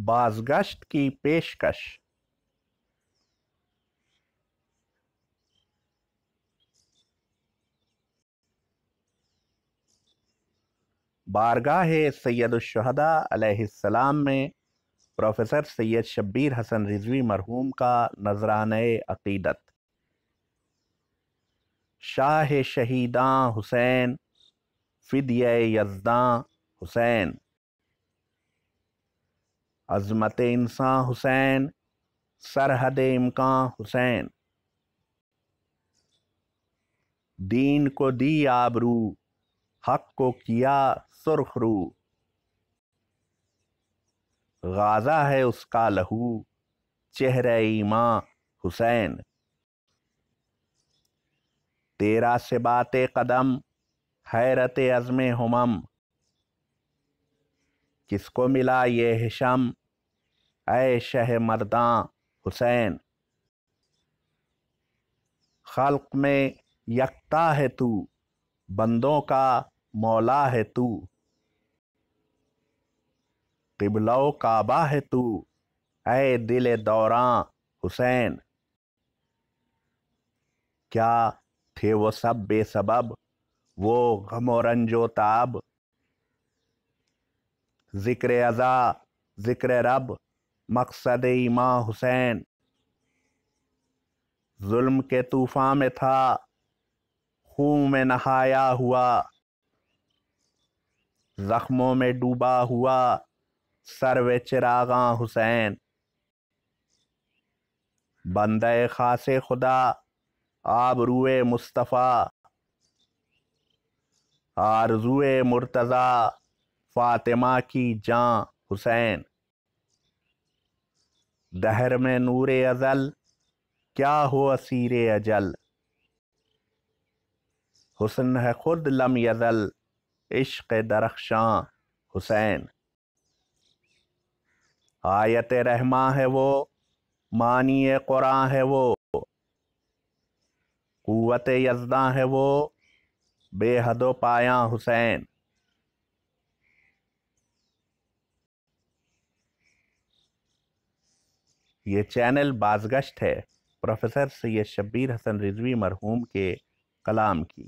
بازگشت کی پیشکش۔ بارگاہ سید الشہداء علیہ السلام میں پروفیسر سید شبیر حسن رضوی مرحوم کا نذرانہ عقیدت۔ شاہ شہیداں حسین، فدیہ یزداں حسین، عظمت انساں حسین، سرحد امکاں حسین، دین کو دی آبرو، حق کو کیا سرخ رو، غازہ ہے اس کا لہو، چہرہ ایماں حسین، تیرا ثبات قدم، حیرت عزم ہمم، کس کو ملا یہ حشم، اے شہ مرداں حسین، خلق میں یکتا ہے تو، بندوں کا مولا ہے تو، قبلہ و کعبہ ہے تو، اے دل دوراں حسین، کیا تھے وہ سب بے سبب، وہ غم و رنج و تعب، ذکر ازا ذکر رب، مقصد ایماں حسین، ظلم کے طوفان میں تھا، خون میں نہایا ہوا، زخموں میں ڈوبا ہوا، سرو چراغاں حسین، بندہ خاص خدا، آبروئے مصطفیٰ، آرزوئے مرتضیٰ، فاطمہ کی جاں حسین، دہر میں نور ازل، کیا ہو اسیر اجل، حسن ہے خود لم یزل، عشق درخشاں حسین، آیت رحماں ہے وہ، معنی قرآن ہے وہ، قوت یزداں ہے وہ، بے حد و پایاں حسین۔ یہ چینل بازگشت ہے پروفیسر سید شبیر حسن رضوی مرحوم کے کلام کی۔